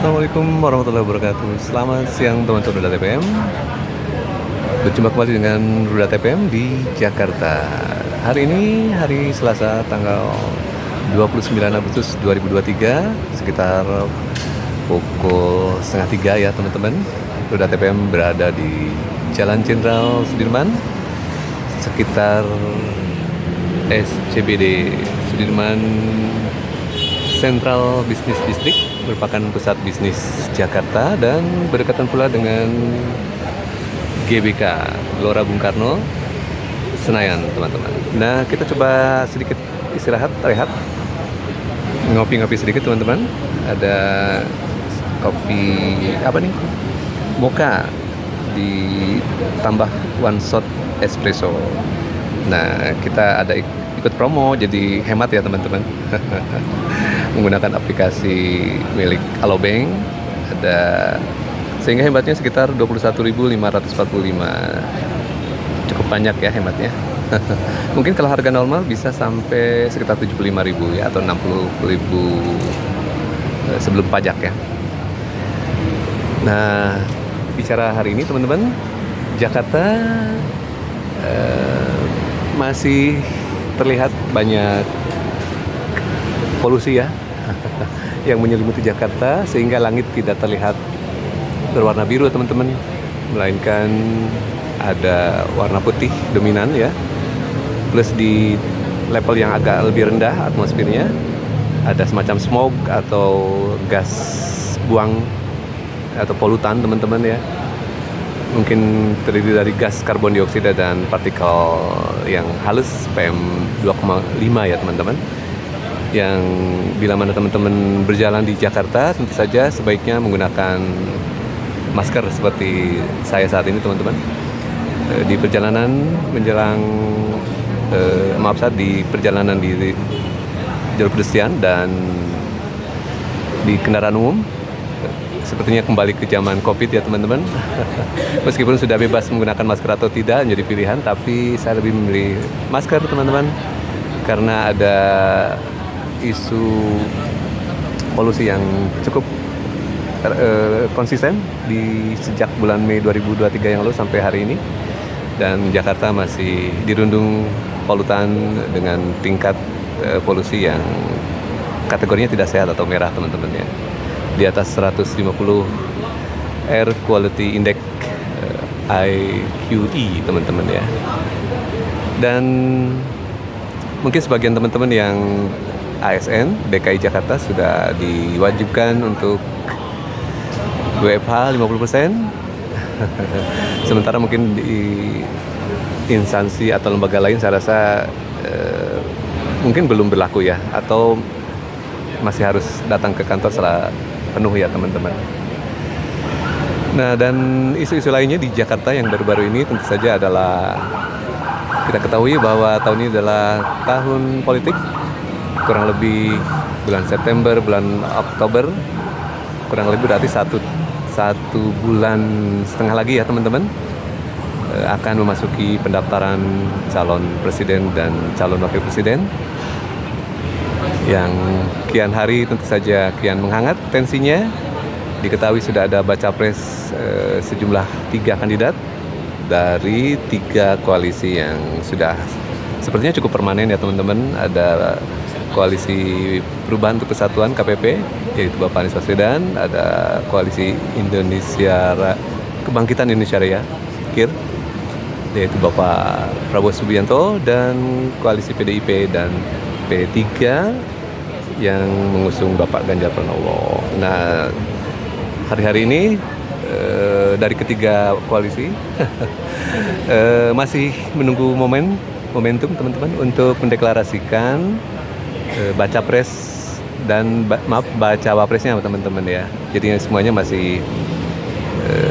Assalamualaikum warahmatullahi wabarakatuh. Selamat siang teman-teman Ruda TPM. Berjumpa kembali dengan Ruda TPM di Jakarta. Hari ini hari Selasa tanggal 29 Agustus 2023 sekitar pukul setengah 3 ya teman-teman. Ruda TPM berada di Jalan Jenderal Sudirman sekitar SCBD Sudirman Central Business District, merupakan pusat bisnis Jakarta dan berdekatan pula dengan GBK Gelora Bung Karno Senayan teman-teman. Nah, kita coba sedikit istirahat, rehat, ngopi-ngopi sedikit teman-teman. Ada kopi apa nih? Mocha ditambah one shot espresso. Nah, kita ada ikut promo jadi hemat ya teman-teman. Menggunakan aplikasi milik Alobank ada sehingga hematnya sekitar 21.545. Cukup banyak ya hematnya. Mungkin kalau harga normal bisa sampai sekitar 75.000 ya atau 60.000 sebelum pajak ya. Nah, bicara hari ini teman-teman, Jakarta masih terlihat banyak polusi ya yang menyelimuti Jakarta sehingga langit tidak terlihat berwarna biru teman-teman, melainkan ada warna putih dominan ya, plus di level yang agak lebih rendah atmosfernya ada semacam smog atau gas buang atau polutan teman-teman ya, mungkin terdiri dari gas karbon dioksida dan partikel yang halus PM2,5 ya teman-teman, yang bila mana teman-teman berjalan di Jakarta tentu saja sebaiknya menggunakan masker seperti saya saat ini teman-teman. Di perjalanan menjelang di perjalanan di jalur pedestrian dan di kendaraan umum sepertinya kembali ke zaman Covid ya teman-teman. Meskipun sudah bebas menggunakan masker atau tidak menjadi pilihan, tapi saya lebih memilih masker teman-teman karena ada isu polusi yang cukup konsisten di sejak bulan Mei 2023 yang lalu sampai hari ini, dan Jakarta masih dirundung polutan dengan tingkat polusi yang kategorinya tidak sehat atau merah teman-teman ya, di atas 150 Air Quality Index IQE teman-teman ya. Dan mungkin sebagian teman-teman yang ASN DKI Jakarta sudah diwajibkan untuk WFH 50%. Sementara mungkin di instansi atau lembaga lain saya rasa mungkin belum berlaku ya, atau masih harus datang ke kantor setelah penuh ya teman-teman. Nah, dan isu-isu lainnya di Jakarta yang baru-baru ini tentu saja adalah kita ketahui bahwa tahun ini adalah tahun politik. Kurang lebih bulan September, bulan Oktober, kurang lebih berarti satu bulan setengah lagi ya teman-teman, akan memasuki pendaftaran calon presiden dan calon wakil presiden yang kian hari tentu saja kian menghangat tensinya. Diketahui sudah ada baca pres sejumlah 3 kandidat dari 3 koalisi yang sudah sepertinya cukup permanen ya teman-teman. Ada Koalisi Perubahan untuk Kesatuan KPP yaitu Bapak Anies Baswedan, ada Koalisi Kebangkitan Indonesia Raya KIR yaitu Bapak Prabowo Subianto, dan Koalisi PDIP dan P3 yang mengusung Bapak Ganjar Pranowo. Nah, hari-hari ini dari ketiga koalisi masih menunggu momentum teman-teman untuk mendeklarasikan baca pres dan baca wapresnya teman-teman ya. Jadi semuanya masih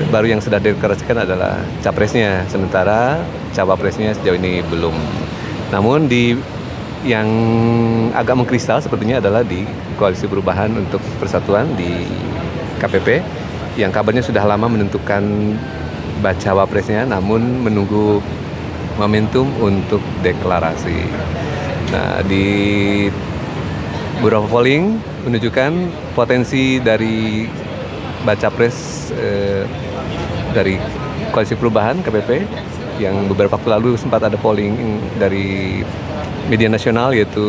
baru yang sudah dideklarasikan adalah capresnya, sementara cawapresnya sejauh ini belum. Namun yang agak mengkristal sepertinya adalah di Koalisi Perubahan untuk Persatuan di KPP, yang kabarnya sudah lama menentukan baca wapresnya, namun menunggu momentum untuk deklarasi. Nah, di beberapa polling menunjukkan potensi dari baca pres dari Koalisi Perubahan KPP yang beberapa waktu lalu sempat ada polling dari media nasional yaitu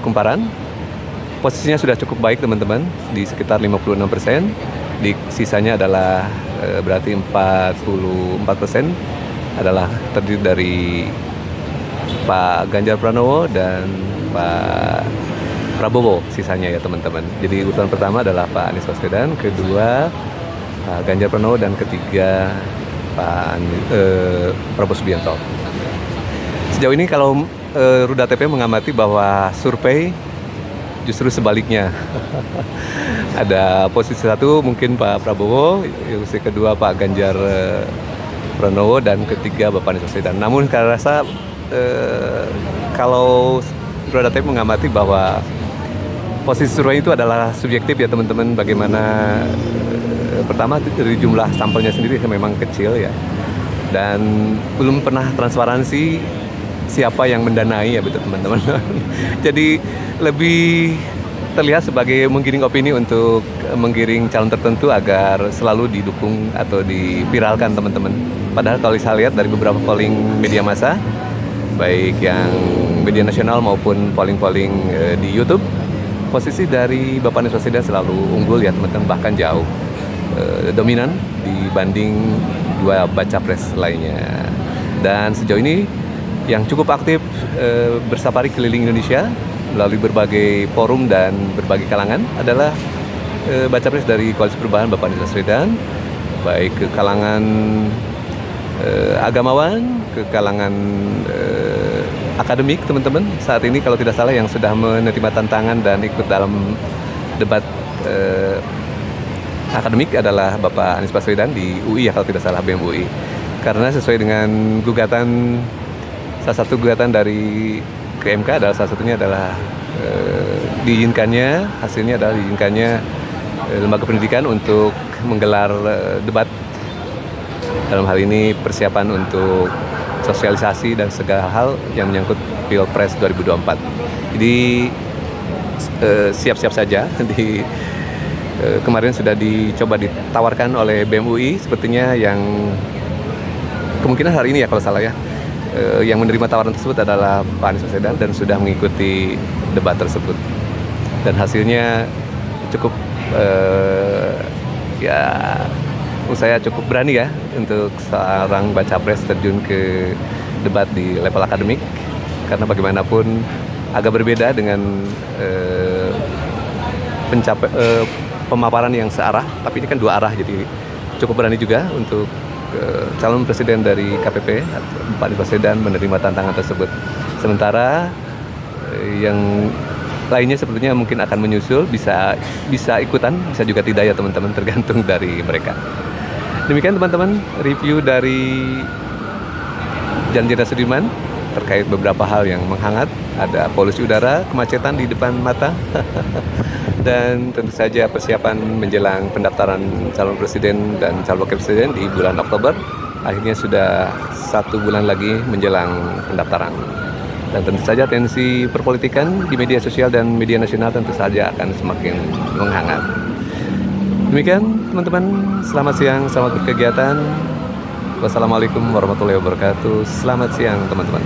Kumparan. Posisinya sudah cukup baik teman-teman, di sekitar 56%. Di sisanya adalah berarti 44% adalah terdiri dari Pak Ganjar Pranowo dan Pak Prabowo sisanya ya teman-teman. Jadi urutan pertama adalah Pak Anies Baswedan, kedua Pak Ganjar Pranowo, dan ketiga Pak Prabowo Subianto. Sejauh ini kalau Ruda TP mengamati bahwa survei justru sebaliknya. Ada posisi satu mungkin Pak Prabowo, posisi kedua Pak Ganjar Pranowo, dan ketiga Bapak Anies Baswedan. Namun saya rasa kalau Ruda TP mengamati bahwa posisi survei itu adalah subjektif ya teman-teman. Bagaimana pertama dari jumlah sampelnya sendiri memang kecil ya, dan belum pernah transparansi siapa yang mendanai ya betul teman-teman. Jadi lebih terlihat sebagai menggiring opini untuk menggiring calon tertentu agar selalu didukung atau dipiralkan teman-teman. Padahal kalau saya lihat dari beberapa polling media massa, baik yang media nasional maupun polling-polling di YouTube, posisi dari Bapak Anies Baswedan selalu unggul ya teman-teman, bahkan jauh dominan dibanding dua baca pres lainnya. Dan sejauh ini yang cukup aktif bersafari keliling Indonesia melalui berbagai forum dan berbagai kalangan adalah baca pres dari Koalisi Perubahan Bapak Anies Baswedan, baik ke kalangan agamawan, ke kalangan akademik teman-teman. Saat ini kalau tidak salah yang sudah menerima tantangan dan ikut dalam debat akademik adalah Bapak Anies Baswedan di UI ya kalau tidak salah, BEM UI. Karena sesuai dengan gugatan, salah satu gugatan dari ke MK adalah salah satunya adalah diizinkannya, hasilnya adalah diizinkannya lembaga pendidikan untuk menggelar debat, dalam hal ini persiapan untuk sosialisasi dan segala hal yang menyangkut Pilpres 2024. Jadi siap-siap saja. Kemarin sudah dicoba ditawarkan oleh BEM UI, sepertinya yang kemungkinan hari ini ya kalau salah ya, yang menerima tawaran tersebut adalah Pak Anies Baswedan dan sudah mengikuti debat tersebut. Dan hasilnya cukup ya menurut saya cukup berani ya untuk seorang baca pres terjun ke debat di level akademik, karena bagaimanapun agak berbeda dengan pemaparan yang searah, tapi ini kan dua arah, jadi cukup berani juga untuk calon presiden dari KPP Pak Anies Baswedan menerima tantangan tersebut. Sementara yang lainnya sepertinya mungkin akan menyusul, bisa ikutan, bisa juga tidak ya teman-teman, tergantung dari mereka. Demikian teman-teman review dari Jalan Jenderal Sudirman terkait beberapa hal yang menghangat. Ada polusi udara, kemacetan di depan mata, dan tentu saja persiapan menjelang pendaftaran calon presiden dan calon wakil presiden di bulan Oktober. Akhirnya sudah 1 bulan lagi menjelang pendaftaran. Dan tentu saja tensi perpolitikan di media sosial dan media nasional tentu saja akan semakin menghangat. Demikian teman-teman, selamat siang, selamat berkegiatan. Wassalamualaikum warahmatullahi wabarakatuh. Selamat siang teman-teman.